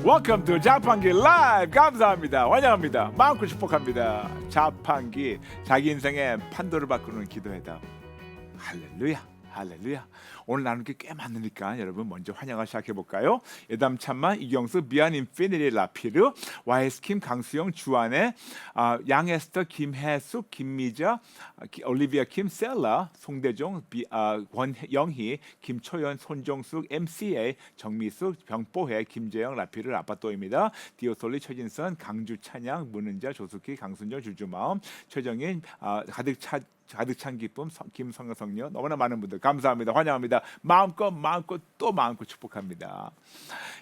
Welcome to 자판기 라이브. 감사합니다. 환영합니다. 마음껏 축복합니다. 자판기, 자기 인생의 판도를 바꾸는 기도회다. 할렐루야, 할렐루야. 오늘 나누는 게 꽤 많으니까 여러분 먼저 환영을 시작해 볼까요? 예담 참만, 이경수, 미안 인피니리 라피르, YS 킴, 강수영, 주안의, 양에스터, 김혜숙, 김미자, 올리비아 킴, 셀라, 송대종, 권영희, 김초연, 손정숙, MCA, 정미숙, 병보혜, 김재영, 라피르, 아빠또입니다. 디오솔리, 최진선, 강주, 찬양, 문은자, 조숙희, 강순정, 주주마음, 최정인, 가득 찬 기쁨, 김성여 성녀, 너무나 많은 분들 감사합니다. 환영합니다. 마음껏 또 마음껏 축복합니다.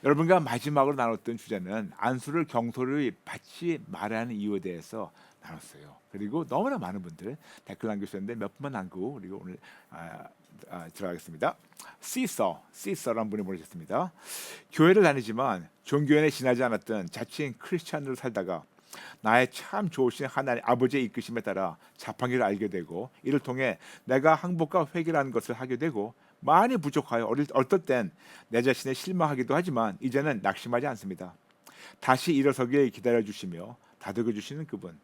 여러분과 마지막으로 나눴던 주제는 안수를 경솔히 받지 말아야 하는 이유에 대해서 나눴어요. 그리고 너무나 많은 분들 댓글 남겨주셨는데 몇 분만 남기고 그리고 오늘 들어가겠습니다. 시서라는 분이 보내주셨습니다. 교회를 다니지만 종교연에 지나지 않았던 자칭 크리스찬으로 살다가 나의 참 좋으신 하나님 아버지의 이끄심에 따라 자판기를 알게 되고 이를 통해 내가 항복과 회개라는 것을 하게 되고 많이 부족하여 어떨 땐 내 자신에 실망하기도 하지만 이제는 낙심하지 않습니다. 다시 일어서길 기다려주시며 다독여 주시는 그분,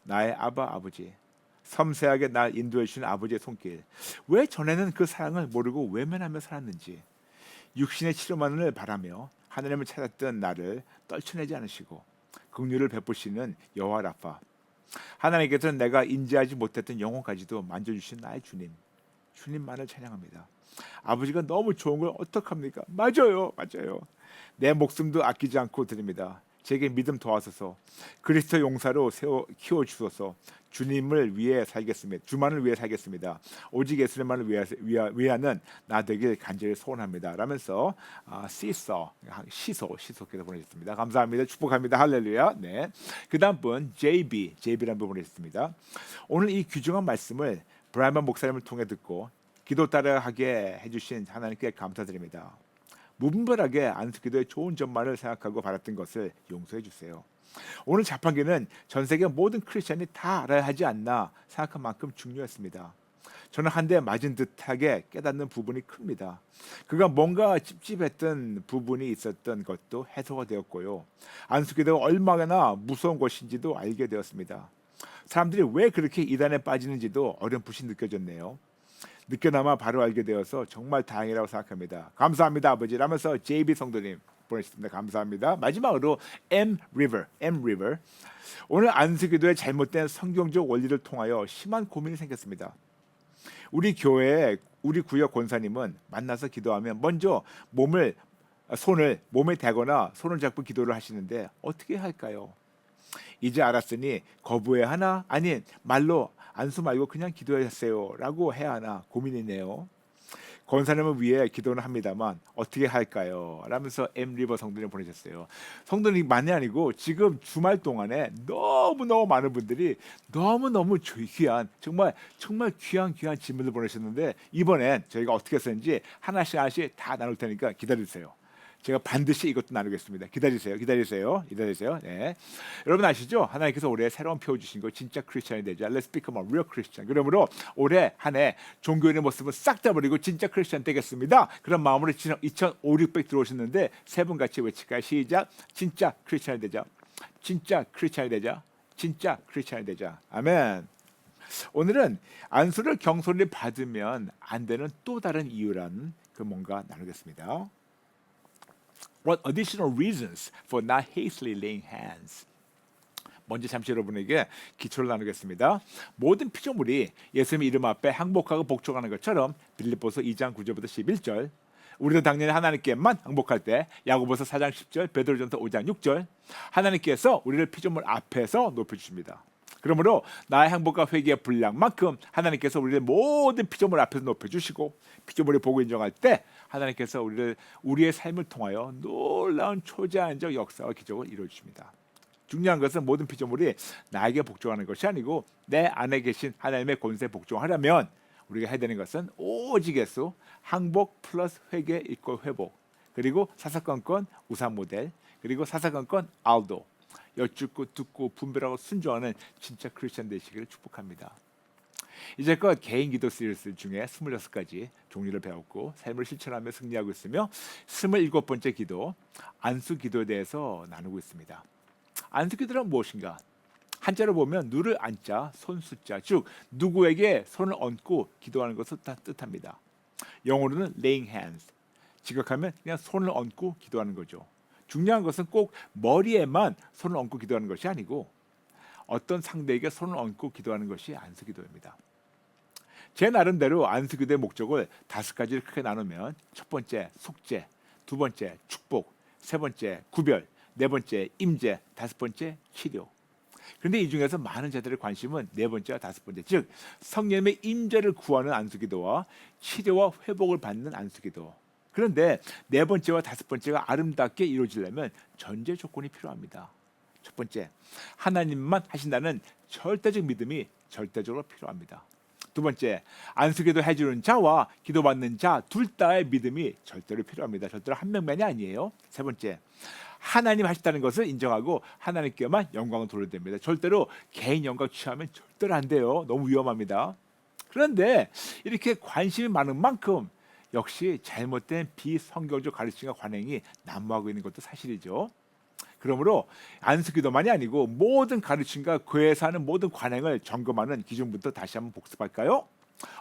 나의 아버지, 섬세하게 날 인도해 주시는 아버지의 손길. 왜 전에는 그 사랑을 모르고 외면하며 살았는지, 육신의 치료만을 바라며 하나님을 찾았던 나를 떨쳐내지 않으시고 긍휼을 베푸시는 여호와 라파, 하나님께서는 내가 인지하지 못했던 영혼까지도 만져주신 나의 주님만을 찬양합니다. 아버지가 너무 좋은 걸 어떡합니까? 맞아요. 내 목숨도 아끼지 않고 드립니다. 제게 믿음 도와서서 그리스도 용사로 키워주소서. 주만을 위해 살겠습니다. 오직 예수님만을 위하는 나 되길 간절히 소원합니다. 라면서 시소께서 보내셨습니다. 감사합니다. 축복합니다. 할렐루야. 네. 그 다음 분 JB라는 분 보내셨습니다. 오늘 이 귀중한 말씀을 브라이먼 목사님을 통해 듣고 기도 따라하게 해주신 하나님께 감사드립니다. 무분별하게 안수기도의 좋은 점만을 생각하고 바랐던 것을 용서해 주세요. 오늘 자판기는 전 세계 모든 크리스천이 다 알아야 하지 않나 생각한 만큼 중요했습니다. 저는 한 대 맞은 듯하게 깨닫는 부분이 큽니다. 그가 뭔가 찝찝했던 부분이 있었던 것도 해소가 되었고요. 안수기도가 얼마나 무서운 것인지도 알게 되었습니다. 사람들이 왜 그렇게 이단에 빠지는지도 어렴풋이 느껴졌네요. 늦게나마 바로 알게 되어서 정말 다행이라고 생각합니다. 감사합니다 아버지 라면서 JB 성도님 보내셨습니다. 감사합니다. 마지막으로 M River. 오늘 안수기도의 잘못된 성경적 원리를 통하여 심한 고민이 생겼습니다. 우리 교회의 우리 구역 권사님은 만나서 기도하면 먼저 손을 몸에 대거나 손을 잡고 기도를 하시는데 어떻게 할까요? 이제 알았으니 거부해야 하나? 아니 말로 안수 말고 그냥 기도하세요라고 해야 하나 고민이네요. 권사님을 위해 기도는 합니다만 어떻게 할까요? 라면서 M리버 성도님 보내셨어요. 성도님만이 아니고 지금 주말 동안에 너무너무 많은 분들이 너무너무 귀한 정말 귀한 질문을 보내셨는데 이번엔 저희가 어떻게 했는지 하나씩 다 나눌 테니까 기다려주세요. 제가 반드시 이것도 나누겠습니다. 기다리세요. 네. 여러분 아시죠? 하나님께서 올해 새로운 표 주신 거 진짜 크리스천이 되자. Let's become a real Christian. 그러므로 올해 한 해 종교인의 모습은 싹 다 버리고 진짜 크리스천 되겠습니다. 그런 마음으로 2,500 들어오셨는데 세 분 같이 외칠까요? 시작. 진짜 크리스천이 되자. 아멘. 오늘은 안수를 경솔히 받으면 안 되는 또 다른 이유란 그 뭔가 나누겠습니다. What additional reasons for not hastily laying hands? 먼저 잠시 여러분에게 기초를 나누겠습니다. 모든 피조물이 예수님의 이름 앞에 항복하고 복종하는 것처럼 빌립보서 2장 9절부터 11절, 우리도 당연히 하나님께만 항복할 때 야고보서 4장 10절, 베드로전서 5장 6절, 하나님께서 우리를 피조물 앞에서 높여주십니다. 그러므로 나의 항복과 회개의 분량만큼 하나님께서 우리를 모든 피조물 앞에서 높여주시고 피조물이 보고 인정할 때 하나님께서 우리의 삶을 통하여 놀라운 초자연적 역사와 기적을 이루어주십니다. 중요한 것은 모든 피조물이 나에게 복종하는 것이 아니고 내 안에 계신 하나님의 권세에 복종하려면 우리가 해야 되는 것은 오직 예수, 항복 플러스 회개 이퀄 회복, 그리고 사사건건 우상 모델, 그리고 사사건건 알도, 여쭙고 듣고 분별하고 순종하는 진짜 크리스천 되시기를 축복합니다. 이제껏 개인 기도 시리즈 중에 26가지 종류를 배웠고 삶을 실천하며 승리하고 있으며 27번째 기도 안수 기도에 대해서 나누고 있습니다. 안수 기도란 무엇인가? 한자로 보면 누를 안자, 손 숫자, 즉 누구에게 손을 얹고 기도하는 것을 뜻합니다. 영어로는 laying hands. 직역하면 그냥 손을 얹고 기도하는 거죠. 중요한 것은 꼭 머리에만 손을 얹고 기도하는 것이 아니고 어떤 상대에게 손을 얹고 기도하는 것이 안수기도입니다. 제 나름대로 안수기도의 목적을 5가지를 크게 나누면 첫 번째 속죄, 두 번째 축복, 세 번째 구별, 네 번째 임재, 다섯 번째 치료. 그런데 이 중에서 많은 자들의 관심은 네 번째와 다섯 번째, 즉 성령의 임재를 구하는 안수기도와 치료와 회복을 받는 안수기도. 그런데 네 번째와 다섯 번째가 아름답게 이루어지려면 전제 조건이 필요합니다. 첫 번째, 하나님만 하신다는 절대적 믿음이 절대적으로 필요합니다. 두 번째, 안수기도 해주는 자와 기도받는 자 둘 다의 믿음이 절대로 필요합니다. 절대로 한 명만이 아니에요. 세 번째, 하나님 하셨다는 것을 인정하고 하나님께만 영광을 돌려야 됩니다. 절대로 개인 영광 취하면 절대로 안 돼요. 너무 위험합니다. 그런데 이렇게 관심이 많은 만큼 역시 잘못된 비성경적 가르침과 관행이 난무하고 있는 것도 사실이죠. 그러므로 안수기도만이 아니고 모든 가르침과 교회에서 하는 모든 관행을 점검하는 기준부터 다시 한번 복습할까요?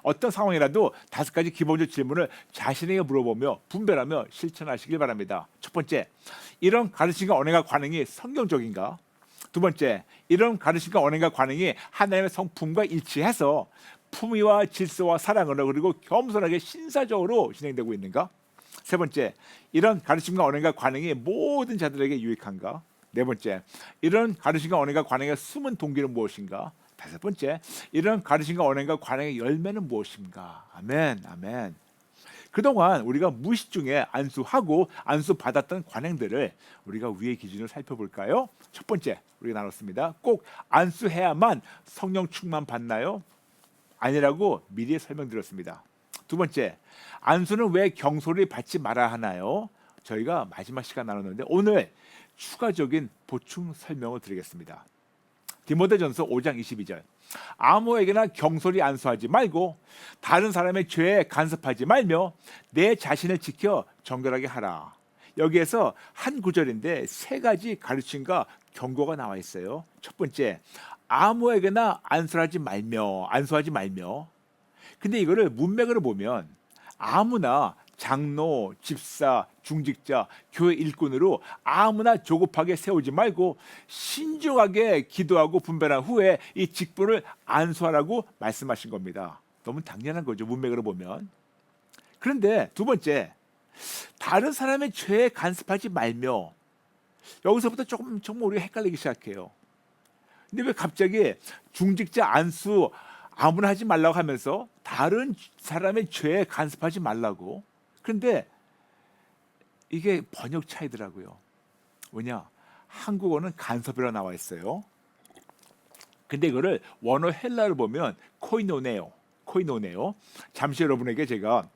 어떤 상황이라도 5가지 기본적 질문을 자신에게 물어보며 분별하며 실천하시길 바랍니다. 첫 번째, 이런 가르침과 언행과 관행이 성경적인가? 두 번째, 이런 가르침과 언행과 관행이 하나님의 성품과 일치해서 품위와 질서와 사랑으로 그리고 겸손하게 신사적으로 진행되고 있는가? 세 번째, 이런 가르침과 언행과 관행이 모든 자들에게 유익한가? 네 번째, 이런 가르침과 언행과 관행의 숨은 동기는 무엇인가? 다섯 번째, 이런 가르침과 언행과 관행의 열매는 무엇인가? 아멘, 아멘. 그동안 우리가 무의식 중에 안수하고 안수받았던 관행들을 우리가 위의 기준으로 살펴볼까요? 첫 번째, 우리가 나눴습니다. 꼭 안수해야만 성령 충만 받나요? 아니라고 미리 설명드렸습니다. 두 번째, 안수는 왜 경솔히 받지 말아야 하나요? 저희가 마지막 시간 나눴는데 오늘 추가적인 보충 설명을 드리겠습니다. 디모데전서 5장 22절, 아무에게나 경솔히 안수하지 말고 다른 사람의 죄에 간섭하지 말며 내 자신을 지켜 정결하게 하라. 여기에서 한 구절인데 3가지 가르침과 경고가 나와 있어요. 첫 번째, 아무에게나 안수하지 말며. 근데 이거를 문맥으로 보면 아무나 장로, 집사, 중직자, 교회 일꾼으로 아무나 조급하게 세우지 말고 신중하게 기도하고 분별한 후에 이 직분을 안수하라고 말씀하신 겁니다. 너무 당연한 거죠, 문맥으로 보면. 그런데 두 번째, 다른 사람의 죄에 간섭하지 말며. 여기서부터 조금 우리가 헷갈리기 시작해요. 근데 왜 갑자기 중직자 안수 아무나 하지 말라고 하면서 다른 사람의 죄에 간섭하지 말라고? 그런데 이게 번역 차이더라고요. 뭐냐? 한국어는 간섭이라고 나와 있어요. 근데 이거를 원어 헬라를 보면 코이노네오. 잠시 여러분에게 제가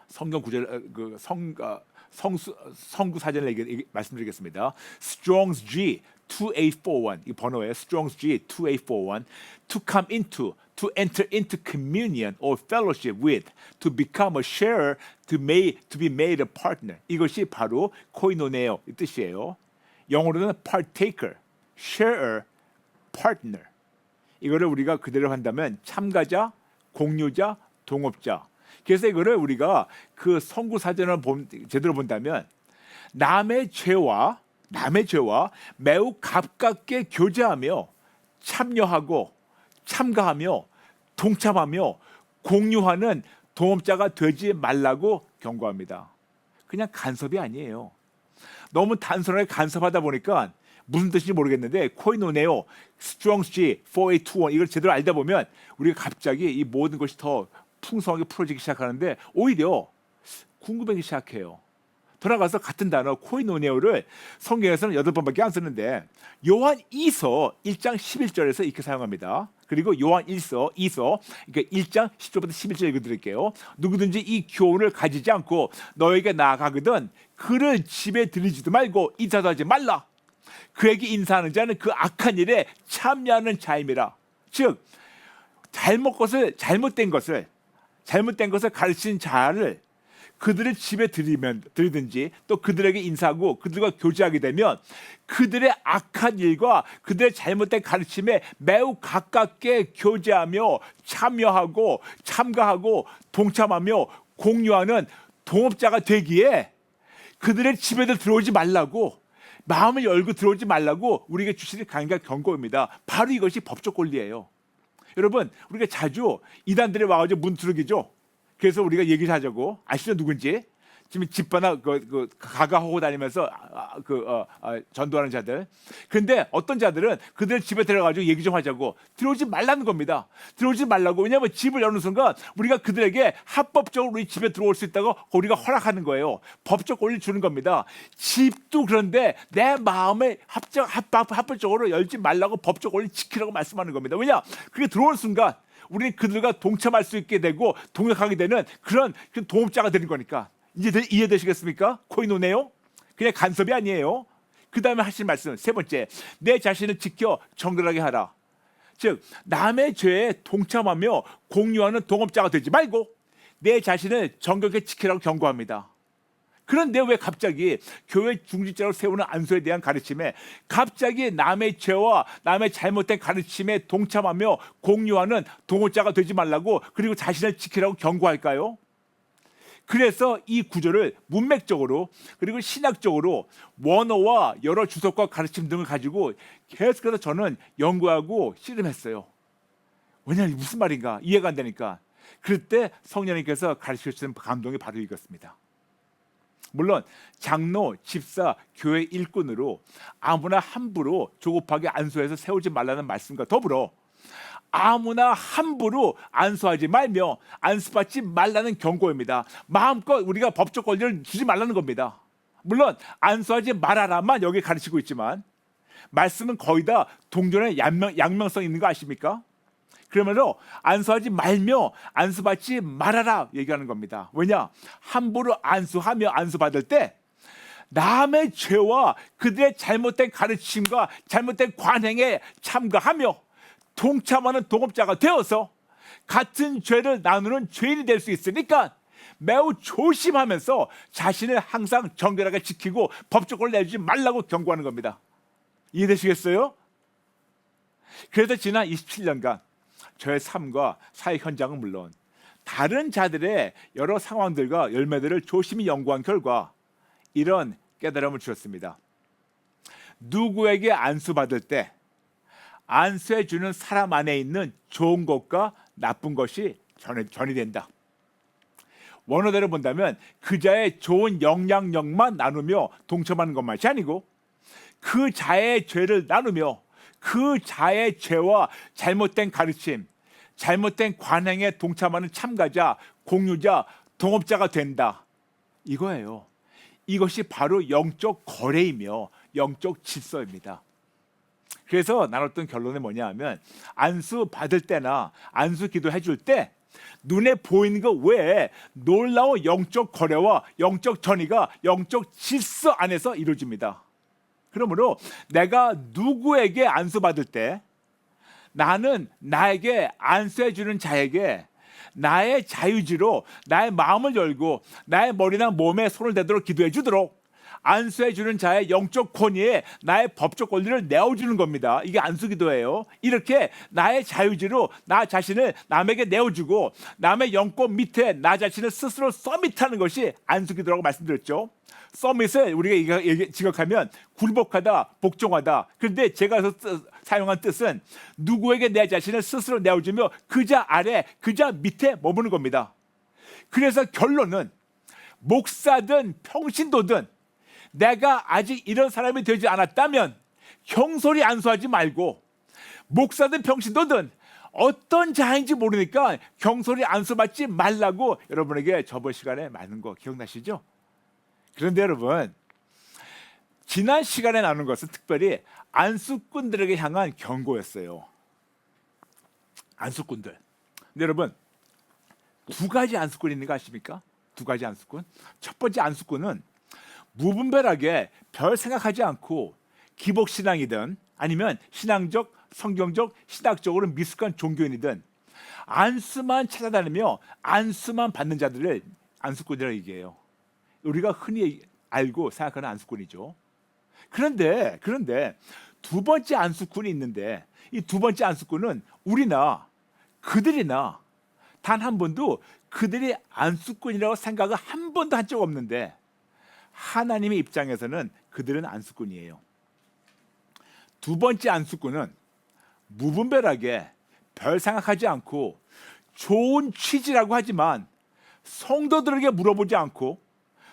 성경 구절 성구 사전을 말씀드리겠습니다. Strong's G 2841, 이 번호에 Strong's G 2841, to come into, to enter into communion or fellowship with, to become a sharer, to be made a partner. 이것이 바로 코이노네오 이 뜻이에요. 영어로는 partaker, sharer, partner. 이거를 우리가 그대로 한다면 참가자, 공유자, 동업자. 그래서 이거를 우리가 그 성구 사전을 제대로 본다면 남의 죄와 매우 가깝게 교제하며 참여하고 참가하며 동참하며 공유하는 동업자가 되지 말라고 경고합니다. 그냥 간섭이 아니에요. 너무 단순하게 간섭하다 보니까 무슨 뜻인지 모르겠는데 코이노네오, 스트롱스 G, 4821 이걸 제대로 알다 보면 우리가 갑자기 이 모든 것이 더 풍성하게 풀어지기 시작하는데 오히려 궁금해지기 시작해요. 돌아가서 같은 단어 코이노네오를 성경에서는 8번밖에 안 쓰는데 요한 2서 1장 11절에서 이렇게 사용합니다. 그리고 요한 2서 그러니까 1장 10절부터 11절 읽어드릴게요. 누구든지 이 교훈을 가지지 않고 너에게 나아가거든 그를 집에 들이지도 말고 인사도 하지 말라. 그에게 인사하는 자는 그 악한 일에 참여하는 자임이라. 즉 잘못된 것을 가르치는 자를 그들의 집에 들이든지 또 그들에게 인사하고 그들과 교제하게 되면 그들의 악한 일과 그들의 잘못된 가르침에 매우 가깝게 교제하며 참여하고 참가하고 동참하며 공유하는 동업자가 되기에 그들의 집에도 들어오지 말라고, 마음을 열고 들어오지 말라고 우리에게 주시는 강력한 경고입니다. 바로 이것이 법적 권리예요. 여러분, 우리가 자주 이단들이 와가지고 문 두들기죠. 그래서 우리가 얘기를 하자고. 아시죠, 누군지? 지금 집바나 가가호고 다니면서 전도하는 자들. 그런데 어떤 자들은 그들 집에 들어가지고 얘기 좀 하자고 들어오지 말라는 겁니다. 들어오지 말라고. 왜냐하면 집을 여는 순간 우리가 그들에게 합법적으로 우리 집에 들어올 수 있다고 우리가 허락하는 거예요. 법적 권리를 주는 겁니다. 집도 그런데 내 마음에 합법적으로 열지 말라고 법적 권리를 지키라고 말씀하는 겁니다. 왜냐? 그게 들어오는 순간 우리는 그들과 동참할 수 있게 되고 동역하게 되는 그런 동업자가 되는 거니까. 이제 이해되시겠습니까? 코이노네요. 그냥 간섭이 아니에요. 그 다음에 하실 말씀 세 번째, 내 자신을 지켜 정결하게 하라. 즉 남의 죄에 동참하며 공유하는 동업자가 되지 말고 내 자신을 정결하게 지키라고 경고합니다. 그런데 왜 갑자기 교회 중직자로 세우는 안수에 대한 가르침에 갑자기 남의 죄와 남의 잘못된 가르침에 동참하며 공유하는 동업자가 되지 말라고 그리고 자신을 지키라고 경고할까요? 그래서 이 구절을 문맥적으로 그리고 신학적으로 원어와 여러 주석과 가르침 등을 가지고 계속해서 저는 연구하고 씨름했어요. 왜냐하면 무슨 말인가 이해가 안 되니까. 그럴 때 성령님께서 가르쳐주신 감동이 바로 이것입니다. 물론 장로, 집사, 교회 일꾼으로 아무나 함부로 조급하게 안수해서 세우지 말라는 말씀과 더불어 아무나 함부로 안수하지 말며 안수받지 말라는 경고입니다. 마음껏 우리가 법적 권리를 주지 말라는 겁니다. 물론 안수하지 말아라만 여기 가르치고 있지만 말씀은 거의 다 동전의 양면성 있는 거 아십니까? 그러므로 안수하지 말며 안수받지 말아라 얘기하는 겁니다. 왜냐? 함부로 안수하며 안수받을 때 남의 죄와 그들의 잘못된 가르침과 잘못된 관행에 참가하며 동참하는 동업자가 되어서 같은 죄를 나누는 죄인이 될 수 있으니까 매우 조심하면서 자신을 항상 정결하게 지키고 법적 권리를 내주지 말라고 경고하는 겁니다. 이해되시겠어요? 그래서 지난 27년간 저의 삶과 사회 현장은 물론 다른 자들의 여러 상황들과 열매들을 조심히 연구한 결과 이런 깨달음을 주었습니다. 누구에게 안수받을 때 안수해 주는 사람 안에 있는 좋은 것과 나쁜 것이 전이 된다. 원어대로 본다면 그 자의 좋은 영향력만 나누며 동참하는 것만이 아니고 그 자의 죄를 나누며 그 자의 죄와 잘못된 가르침, 잘못된 관행에 동참하는 참가자, 공유자, 동업자가 된다. 이거예요. 이것이 바로 영적 거래이며 영적 질서입니다. 그래서 나눴던 결론이 뭐냐 하면 안수 받을 때나 안수 기도해 줄 때 눈에 보이는 것 외에 놀라운 영적 거래와 영적 전이가 영적 질서 안에서 이루어집니다. 그러므로 내가 누구에게 안수 받을 때 나는 나에게 안수해 주는 자에게 나의 자유지로 나의 마음을 열고 나의 머리나 몸에 손을 대도록 기도해 주도록 안수해 주는 자의 영적 권위에 나의 법적 권리를 내어주는 겁니다. 이게 안수기도예요. 이렇게 나의 자유지로 나 자신을 남에게 내어주고 남의 영권 밑에 나 자신을 스스로 서밋하는 것이 안수기도라고 말씀드렸죠. 서밋을 우리가 지각하면 굴복하다, 복종하다. 그런데 제가 사용한 뜻은 누구에게 내 자신을 스스로 내어주며 그자 아래, 그자 밑에 머무는 겁니다. 그래서 결론은 목사든 평신도든 내가 아직 이런 사람이 되지 않았다면 형소리 안수하지 말고 목사든 평신도든 어떤 자인지 모르니까 경솔히 안수받지 말라고 여러분에게 저번 시간에 많은 거 기억나시죠? 그런데 여러분 지난 시간에 나눈 것은 특별히 안수꾼들에게 향한 경고였어요. 안수꾼들. 근데 여러분 두 가지 안수꾼이 있는 거 아십니까? 두 가지 안수꾼. 첫 번째 안수꾼은 무분별하게 별 생각하지 않고 기복신앙이든 아니면 신앙적, 성경적, 신학적으로 미숙한 종교인이든 안수만 찾아다니며 안수만 받는 자들을 안수꾼이라고 얘기해요. 우리가 흔히 알고 생각하는 안수꾼이죠. 그런데 두 번째 안수꾼이 있는데 이 두 번째 안수꾼은 우리나 그들이나 단 한 번도 그들이 안수꾼이라고 생각을 한 번도 한 적 없는데 하나님의 입장에서는 그들은 안수꾼이에요. 두 번째 안수꾼은 무분별하게 별 생각하지 않고 좋은 취지라고 하지만 성도들에게 물어보지 않고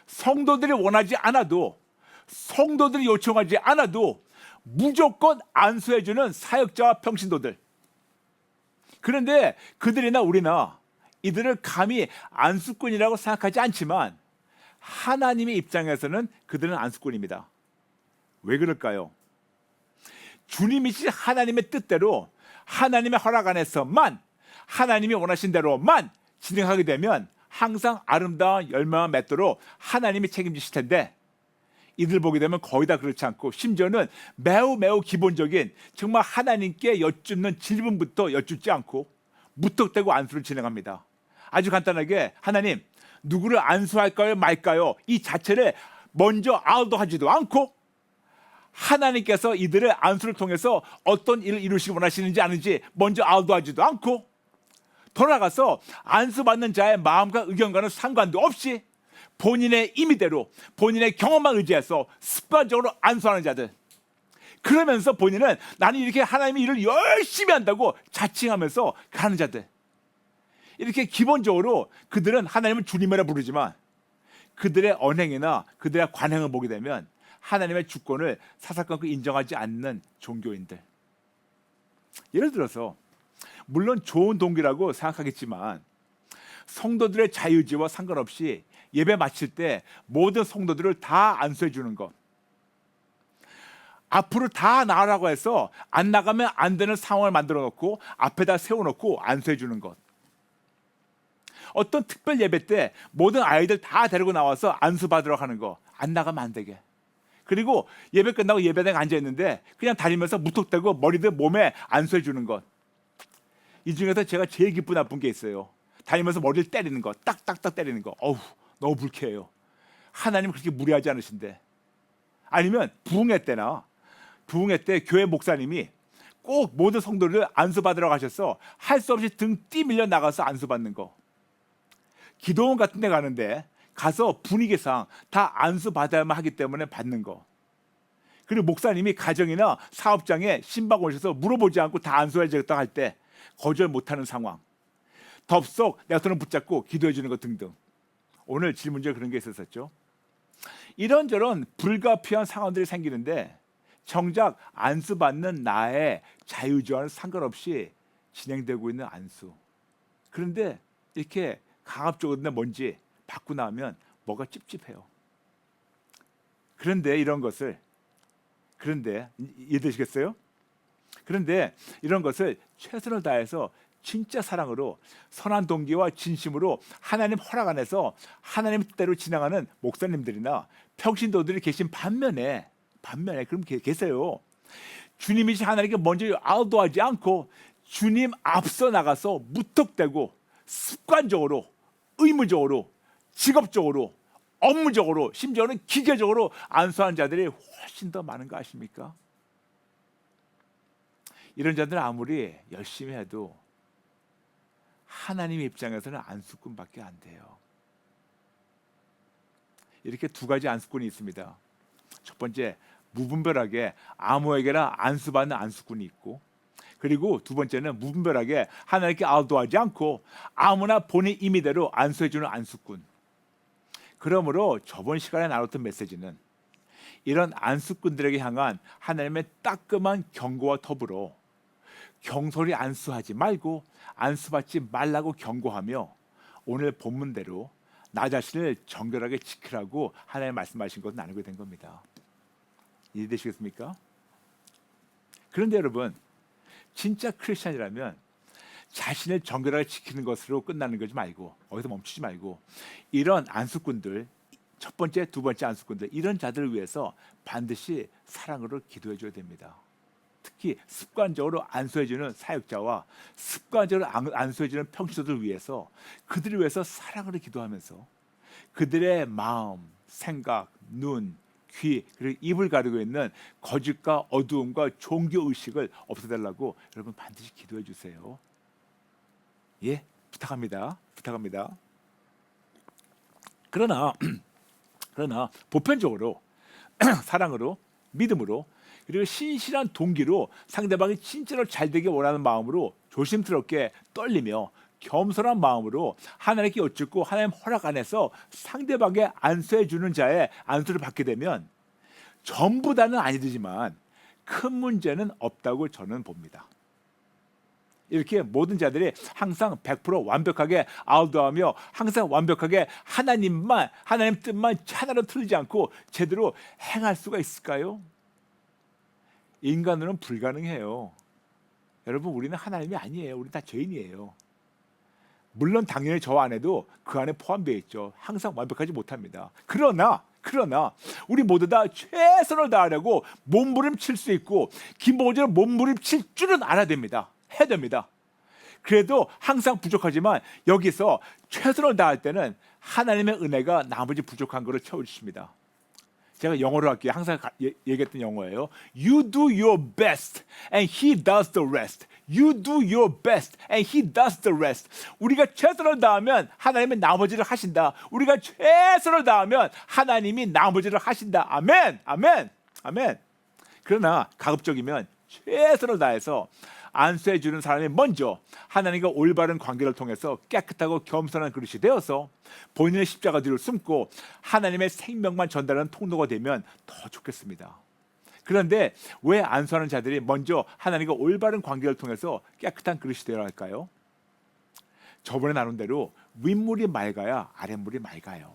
성도들이 원하지 않아도 성도들이 요청하지 않아도 무조건 안수해주는 사역자와 평신도들. 그런데 그들이나 우리나 이들을 감히 안수꾼이라고 생각하지 않지만 하나님의 입장에서는 그들은 안수꾼입니다. 왜 그럴까요? 주님이신 하나님의 뜻대로 하나님의 허락 안에서만 하나님이 원하신 대로만 진행하게 되면 항상 아름다운 열매만 맺도록 하나님이 책임지실 텐데 이들 보게 되면 거의 다 그렇지 않고 심지어는 매우 기본적인 정말 하나님께 여쭙는 질문부터 여쭙지 않고 무턱대고 안수를 진행합니다. 아주 간단하게 하나님 누구를 안수할까요 말까요 이 자체를 먼저 아우도하지도 않고 하나님께서 이들의 안수를 통해서 어떤 일을 이루시기 원하시는지 아는지 먼저 아우도하지도 않고 돌아가서 안수받는 자의 마음과 의견과는 상관도 없이 본인의 임의대로 본인의 경험만 의지해서 습관적으로 안수하는 자들. 그러면서 본인은 나는 이렇게 하나님의 일을 열심히 한다고 자칭하면서 가는 자들. 이렇게 기본적으로 그들은 하나님을 주님이라 부르지만 그들의 언행이나 그들의 관행을 보게 되면 하나님의 주권을 사사건건 인정하지 않는 종교인들. 예를 들어서 물론 좋은 동기라고 생각하겠지만 성도들의 자유의지와 상관없이 예배 마칠 때 모든 성도들을 다 안수해 주는 것. 앞으로 다 나가라고 해서 안 나가면 안 되는 상황을 만들어 놓고 앞에다 세워놓고 안수해 주는 것. 어떤 특별 예배 때 모든 아이들 다 데리고 나와서 안수 받으러 가는 거. 안 나가면 안 되게. 그리고 예배 끝나고 예배당에 앉아있는데 그냥 다니면서 무턱대고 머리들 몸에 안수해 주는 것. 이 중에서 제가 제일 기분 나쁜 게 있어요. 다니면서 머리를 때리는 거. 딱딱딱 때리는 거. 어우 너무 불쾌해요. 하나님은 그렇게 무례하지 않으신데. 아니면 부흥회 때 교회 목사님이 꼭 모든 성도를 안수받으러 가셔서 할 수 없이 등 뛰밀려 나가서 안수받는 거. 기도원 같은 데 가는데 가서 분위기상 다 안수받아야만 하기 때문에 받는 거. 그리고 목사님이 가정이나 사업장에 신방 오셔서 물어보지 않고 다 안수해야겠다 할 때 거절 못하는 상황. 덥석 내 손을 붙잡고 기도해 주는 것 등등. 오늘 질문지에 그런 게 있었죠. 이런저런 불가피한 상황들이 생기는데 정작 안수받는 나의 자유주와는 상관없이 진행되고 있는 안수. 그런데 이렇게 강압적으로 뭔지 받고 나면 뭐가 찝찝해요. 그런데 이해되시겠어요? 그런데 이런 것을 최선을 다해서 진짜 사랑으로 선한 동기와 진심으로 하나님 허락 안에서 하나님 뜻대로 진행하는 목사님들이나 평신도들이 계신 반면에 그럼 계세요. 주님이신 하나님께 먼저 아우도하지 않고 주님 앞서 나가서 무턱대고 습관적으로 의무적으로 직업적으로 업무적으로 심지어는 기계적으로 안수하는 자들이 훨씬 더 많은 거 아십니까? 이런 자들은 아무리 열심히 해도 하나님 입장에서는 안수꾼밖에 안 돼요. 이렇게 두 가지 안수꾼이 있습니다. 첫 번째, 무분별하게 아무에게나 안수받는 안수꾼이 있고, 그리고 두 번째는 무분별하게 하나님께 아우도하지 않고 아무나 본인 임의대로 안수해주는 안수꾼. 그러므로 저번 시간에 나눴던 메시지는 이런 안수꾼들에게 향한 하나님의 따끔한 경고와 더불어 경솔히 안수하지 말고 안수받지 말라고 경고하며 오늘 본문대로 나 자신을 정결하게 지키라고 하나님 말씀하신 것을 나누게 된 겁니다. 이해되시겠습니까? 그런데 여러분, 진짜 크리스찬이라면 자신을 정결하게 지키는 것으로 끝나는 거지 말고, 어디서 멈추지 말고, 이런 안수꾼들, 첫 번째, 두 번째 안수꾼들, 이런 자들을 위해서 반드시 사랑으로 기도해 줘야 됩니다. 특히 습관적으로 안수해주는 사역자와 습관적으로 안수해주는 평신도들 위해서 그들을 위해서 사랑으로 기도하면서 그들의 마음, 생각, 눈, 귀 그리고 입을 가리고 있는 거짓과 어두움과 종교의식을 없애달라고 여러분 반드시 기도해 주세요. 예, 부탁합니다. 부탁합니다. 그러나 보편적으로 사랑으로 믿음으로 그리고 신실한 동기로 상대방이 진짜로 잘 되길 원하는 마음으로 조심스럽게 떨리며 겸손한 마음으로 하나님께 여쭙고 하나님 허락 안에서 상대방의 안수해 주는 자의 안수를 받게 되면 전부 다는 아니지만 큰 문제는 없다고 저는 봅니다. 이렇게 모든 자들이 항상 100% 완벽하게 아우도하며 항상 완벽하게 하나님 뜻만 하나로 틀리지 않고 제대로 행할 수가 있을까요? 인간으로는 불가능해요. 여러분 우리는 하나님이 아니에요. 우리 다 죄인이에요. 물론 당연히 저 안에도 그 안에 포함되어 있죠. 항상 완벽하지 못합니다. 그러나 우리 모두 다 최선을 다하려고 몸부림칠 수 있고 기본적으로 몸부림칠 줄은 알아야 됩니다. 해야 됩니다. 그래도 항상 부족하지만 여기서 최선을 다할 때는 하나님의 은혜가 나머지 부족한 것을 채워주십니다. 제가 영어로 할게요. 항상 얘기했던 영어예요. You do your best and He does the rest. You do your best and He does the rest. 우리가 최선을 다하면 하나님이 나머지를 하신다. 우리가 최선을 다하면 하나님이 나머지를 하신다. 아멘, 아멘, 아멘. 그러나 가급적이면 최선을 다해서 안수해 주는 사람이 먼저 하나님과 올바른 관계를 통해서 깨끗하고 겸손한 그릇이 되어서 본인의 십자가 뒤를 숨고 하나님의 생명만 전달하는 통로가 되면 더 좋겠습니다. 그런데 왜 안수하는 자들이 먼저 하나님과 올바른 관계를 통해서 깨끗한 그릇이 되어야 할까요? 저번에 나눈 대로 윗물이 맑아야 아랫물이 맑아요.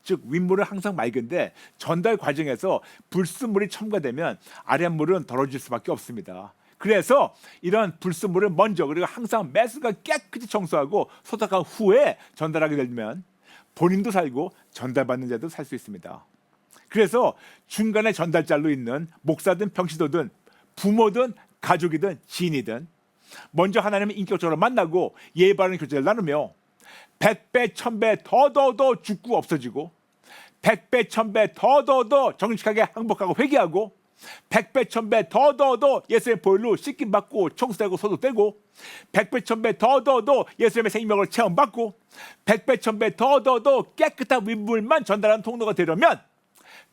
즉 윗물은 항상 맑은데 전달 과정에서 불순물이 첨가되면 아랫물은 더러워질 수밖에 없습니다. 그래서 이런 불순물을 먼저 그리고 항상 매순간 깨끗이 청소하고 소독한 후에 전달하게 되면 본인도 살고 전달받는 자도 살 수 있습니다. 그래서 중간에 전달자로 있는 목사든 평신도든 부모든 가족이든 지인이든 먼저 하나님을 인격적으로 만나고 예의 바른 교제를 나누며 100배 1000배 더 죽고 없어지고 100배 1000배 더 정직하게 항복하고 회개하고 100배 1000배 더 예수님의 보혈로 씻김받고 청소되고 소독되고 100배 1000배 더 예수님의 생명을 체험받고 100배 1000배 더 깨끗한 윗물만 전달하는 통로가 되려면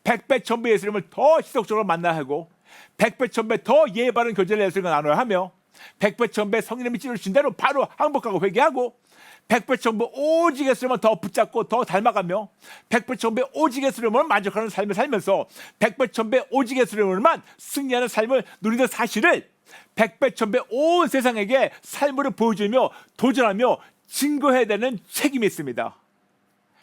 100배 1000배 예수님을 더 지속적으로 만나야 하고 100배 1000배 더 예의 바른 교제를 예수님과 나눠야 하며 100배 1000배 성령님이 찌르신 대로 바로 항복하고 회개하고 100배 1000배 오직 예수님을 더 붙잡고 더 닮아가며 100배 1000배 오직 예수님을 만족하는 삶을 살면서 100배 1000배 오직 예수님을만 승리하는 삶을 누리는 사실을 100배 1000배 온 세상에게 삶으로 보여주며 도전하며 증거해야 되는 책임이 있습니다.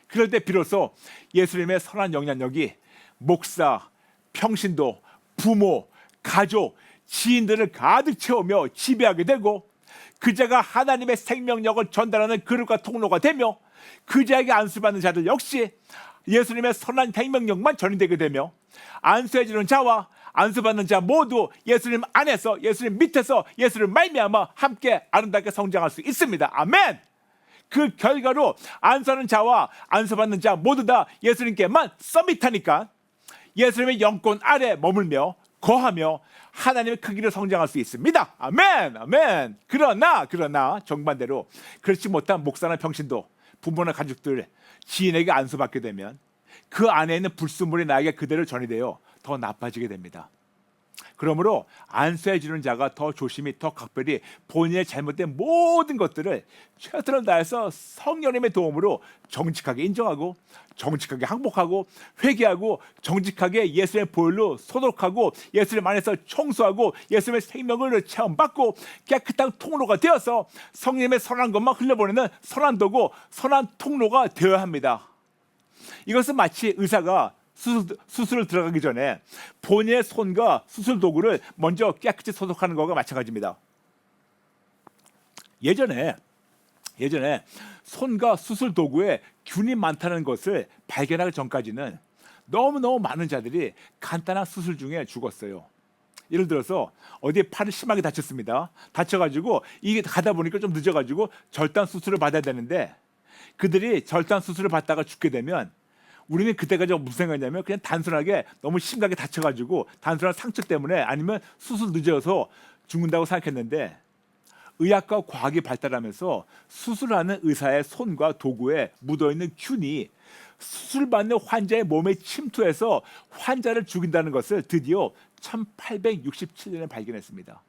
그럴 때 비로소 예수님의 선한 영향력이 목사, 평신도, 부모, 가족, 지인들을 가득 채우며 지배하게 되고 그자가 하나님의 생명력을 전달하는 그릇과 통로가 되며 그자에게 안수받는 자들 역시 예수님의 선한 생명력만 전이되게 되며 안수해 주는 자와 안수받는 자 모두 예수님 안에서 예수님 밑에서 예수님 말미암아 함께 아름답게 성장할 수 있습니다. 아멘. 그 결과로 안수하는 자와 안수받는 자 모두 다 예수님께만 서밋하니까 예수님의 영권 아래 머물며 거하며 하나님의 크기를 성장할 수 있습니다. 아멘, 아멘. 그러나 정반대로 그렇지 못한 목사나 평신도, 부모나 가족들, 지인에게 안수받게 되면 그 안에 있는 불순물이 나에게 그대로 전이 되어 더 나빠지게 됩니다. 그러므로 안수해 주는 자가 더 조심히 더 각별히 본인의 잘못된 모든 것들을 최선을 다해서 성령님의 도움으로 정직하게 인정하고 정직하게 항복하고 회개하고 정직하게 예수님의 보혈로 소독하고 예수님 안에서 청소하고 예수님의 생명을 체험받고 깨끗한 통로가 되어서 성령님의 선한 것만 흘려보내는 선한 도구, 선한 통로가 되어야 합니다. 이것은 마치 의사가 수술을 들어가기 전에 본인의 손과 수술 도구를 먼저 깨끗이 소독하는 것과 마찬가지입니다. 예전에 손과 수술 도구에 균이 많다는 것을 발견하기 전까지는 너무너무 많은 자들이 간단한 수술 중에 죽었어요. 예를 들어서 어디에 팔을 심하게 다쳤습니다. 다쳐가지고 이게 가다 보니까 좀 늦어가지고 절단 수술을 받아야 되는데 그들이 절단 수술을 받다가 죽게 되면 우리는 그때까지 무슨 생각이냐면 그냥 단순하게 너무 심하게 다쳐가지고 단순한 상처 때문에 아니면 수술 늦어서 죽는다고 생각했는데 의학과 과학이 발달하면서 수술하는 의사의 손과 도구에 묻어있는 균이 수술받는 환자의 몸에 침투해서 환자를 죽인다는 것을 드디어 1867년에 발견했습니다.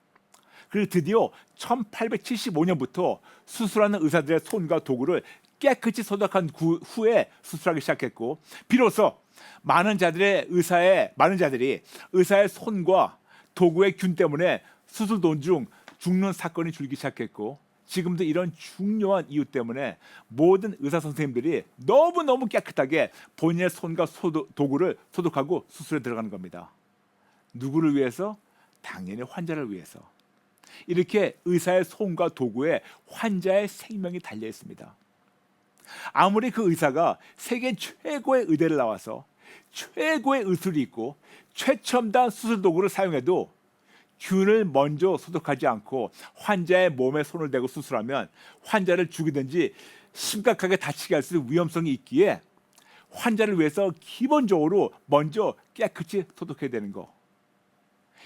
그리고 드디어 1875년부터 수술하는 의사들의 손과 도구를 깨끗이 소독한 후에 수술하기 시작했고 비로소 많은 자들이 의사의 손과 도구의 균 때문에 수술 도중 죽는 사건이 줄기 시작했고 지금도 이런 중요한 이유 때문에 모든 의사 선생님들이 너무너무 깨끗하게 본인의 손과 도구를 소독하고 수술에 들어가는 겁니다. 누구를 위해서? 당연히 환자를 위해서. 이렇게 의사의 손과 도구에 환자의 생명이 달려 있습니다. 아무리 그 의사가 세계 최고의 의대를 나와서 최고의 의술이 있고 최첨단 수술 도구를 사용해도 균을 먼저 소독하지 않고 환자의 몸에 손을 대고 수술하면 환자를 죽이든지 심각하게 다치게 할 수 있는 위험성이 있기에 환자를 위해서 기본적으로 먼저 깨끗이 소독해야 되는 거.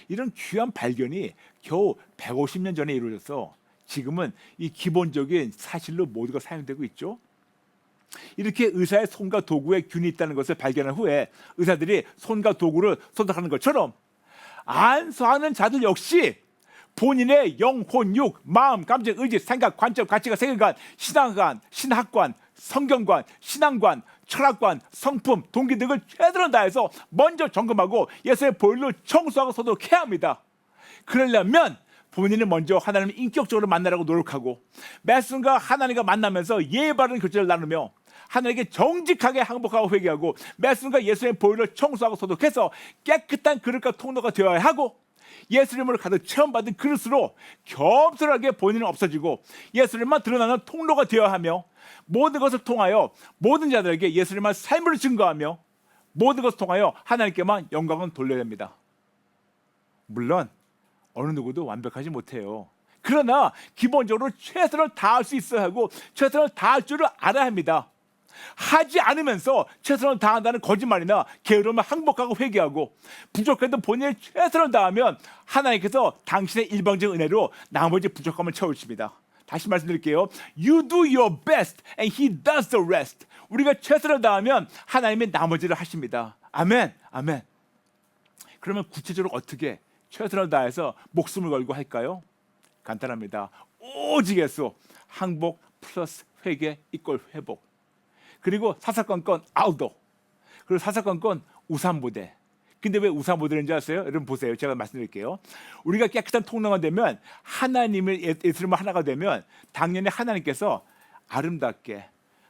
이런 귀한 발견이 겨우 150년 전에 이루어져서 지금은 이 기본적인 사실로 모두가 사용되고 있죠. 이렇게 의사의 손과 도구에 균이 있다는 것을 발견한 후에 의사들이 손과 도구를 소독하는 것처럼 안수하는 자들 역시 본인의 영혼, 육, 마음, 감정, 의지, 생각, 관점, 가치관, 세계관, 신학관, 성경관, 신앙관, 철학관, 성품, 동기 등을 최대로 다해서 먼저 점검하고 예수의 보혈로 청소하고 소독해야 합니다. 그러려면 본인은 먼저 하나님을 인격적으로 만나라고 노력하고 매 순간 하나님과 만나면서 예의 바른 교제를 나누며 하나님께 정직하게 항복하고 회개하고 매 순간 예수의 보혈로 청소하고 소독해서 깨끗한 그릇과 통로가 되어야 하고 예수님을 가득 체험받은 그릇으로 겸손하게 본인은 없어지고 예수님만 드러나는 통로가 되어야 하며 모든 것을 통하여 모든 자들에게 예수님만 삶을 증거하며 모든 것을 통하여 하나님께만 영광을 돌려야 됩니다. 물론 어느 누구도 완벽하지 못해요. 그러나 기본적으로 최선을 다할 수 있어야 하고 최선을 다할 줄을 알아야 합니다. 하지 않으면서 최선을 다한다는 거짓말이나 게으름을 항복하고 회개하고 부족해도 본인의 최선을 다하면 하나님께서 당신의 일방적 은혜로 나머지 부족함을 채우십니다. 다시 말씀드릴게요. You do your best and He does the rest. 우리가 최선을 다하면 하나님이 나머지를 하십니다. 아멘, 아멘. 그러면 구체적으로 어떻게 최선을 다해서 목숨을 걸고 할까요? 간단합니다. 오직 예수, 항복 플러스 회개 이꼴 회복. 그리고 사사건건 아우도. 그리고 사사건건 우산부대. 근데 왜 우산부대인지 아세요? 여러분 보세요. 제가 말씀드릴게요. 우리가 깨끗한 통로가 되면 하나님을 예수님을 하나가 되면 당연히 하나님께서 아름답게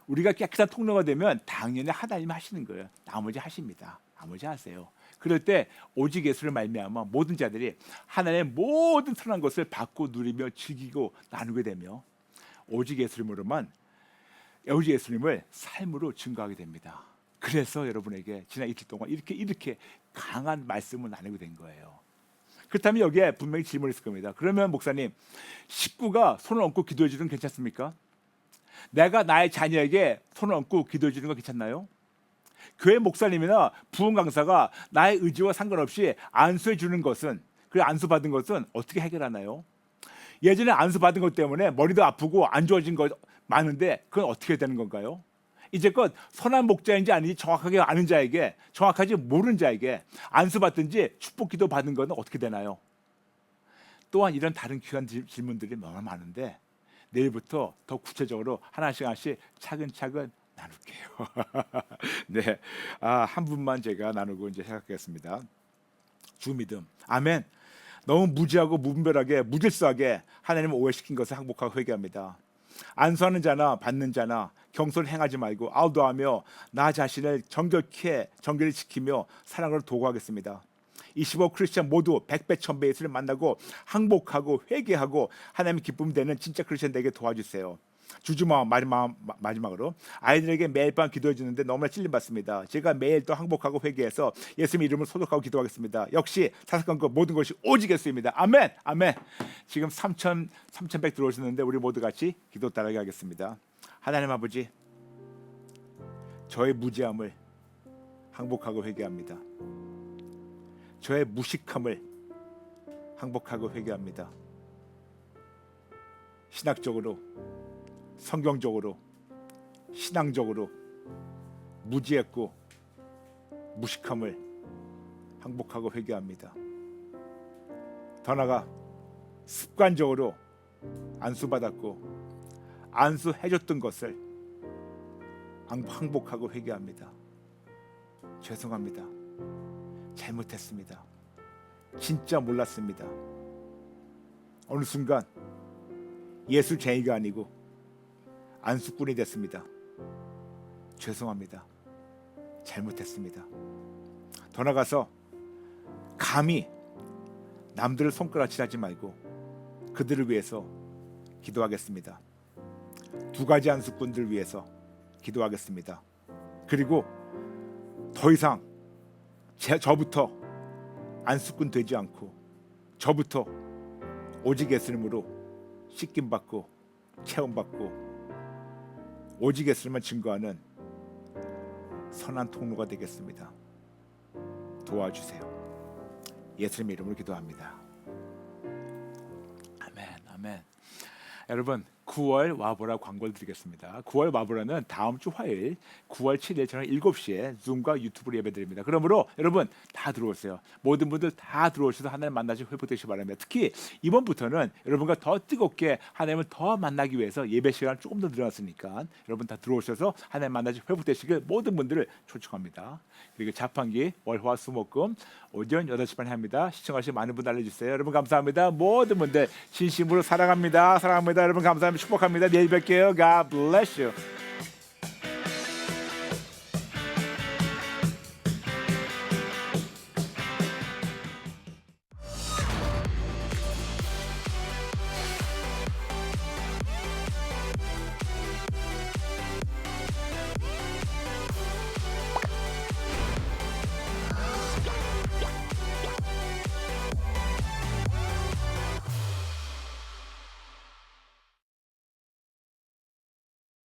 우리가 깨끗한 통로가 되면 당연히 하나님 하시는 거예요. 나머지 하십니다. 나머지 하세요. 그럴 때 오직 예수를 말미암아 모든 자들이 하나님의 모든 선한 것을 받고 누리며 즐기고 나누게 되며 오직 예수님을 삶으로 증거하게 됩니다. 그래서 여러분에게 지난 이틀 동안 이렇게 강한 말씀을 나누게 된 거예요. 그렇다면 여기에 분명히 질문이 있을 겁니다. 그러면 목사님, 식구가 손을 얹고 기도해 주는 건 괜찮습니까? 내가 나의 자녀에게 손을 얹고 기도해 주는 건 괜찮나요? 교회 목사님이나 부흥 강사가 나의 의지와 상관없이 안수해 주는 것은, 그 안수 받은 것은 어떻게 해결하나요? 예전에 안수 받은 것 때문에 머리도 아프고 안 좋아진 거 많은데 그건 어떻게 되는 건가요? 이제껏 선한 목자인지 아닌지 정확하게 아는 자에게, 정확하지 모르는 자에게 안수 받든지 축복기도 받은 것은 어떻게 되나요? 또한 이런 다른 귀한 질문들이 너무 많은데 내일부터 더 구체적으로 하나씩 차근차근 나눌게요. 네, 한 분만 제가 나누고 이제 생각하겠습니다. 주 믿음, 아멘. 너무 무지하고 무분별하게 무질서하게 하나님을 오해시킨 것을 항복하고 회개합니다. 안수하는 자나 받는 자나 경솔 행하지 말고 아우도하며 나 자신을 정결히 지키며 사랑으로 도구하겠습니다. 25 크리스천 모두 100배 1000배 예수를 만나고 항복하고 회개하고 하나님의 기쁨이 되는 진짜 크리스천 되게 도와주세요. 주주마 마지막으로 아이들에게 매일 밤 기도해 주는데 너무나 찔림 받습니다. 제가 매일 또 항복하고 회개해서 예수님 이름을 소독하고 기도하겠습니다. 역시 타락한 것 모든 것이 오직 예수입니다. 아멘. 아멘. 지금 3,100 들어오셨는데 우리 모두 같이 기도 따르게 하겠습니다. 하나님 아버지, 저의 무지함을 항복하고 회개합니다. 저의 무식함을 항복하고 회개합니다. 신학적으로, 성경적으로, 신앙적으로 무지했고 무식함을 항복하고 회개합니다. 더 나아가 습관적으로 안수받았고 안수해줬던 것을 항복하고 회개합니다. 죄송합니다. 잘못했습니다. 진짜 몰랐습니다. 어느 순간 예수쟁이가 아니고 안수꾼이 됐습니다. 죄송합니다. 잘못했습니다. 더 나가서 감히 남들을 손가락질하지 말고 그들을 위해서 기도하겠습니다. 2가지 안수꾼들 위해서 기도하겠습니다. 그리고 더 이상 저부터 안수꾼 되지 않고 저부터 오직 예수님으로 씻김받고 체험받고 오직 예수님만 증거하는 선한 통로가 되겠습니다. 도와주세요. 예수님의 이름으로 기도합니다. 아멘. 아멘. 여러분 9월 와보라 광고를 드리겠습니다. 9월 와보라는 다음 주 화요일 9월 7일 저녁 7시에 줌과 유튜브로 예배드립니다. 그러므로 여러분 다 들어오세요. 모든 분들 다 들어오셔서 하나님 만나시고 회복되시기 바랍니다. 특히 이번부터는 여러분과 더 뜨겁게 하나님을 더 만나기 위해서 예배 시간을 조금 더 늘어났으니까 여러분 다 들어오셔서 하나님 만나시고 회복되시길 모든 분들을 초청합니다. 그리고 자판기 월화수목금 오전 8시 반에 합니다. 시청하신 많은 분들 알려주세요. 여러분 감사합니다. 모든 분들 진심으로 사랑합니다. 사랑합니다. 여러분 감사합니다. 축복합니다. 내일 뵐게요. God bless you.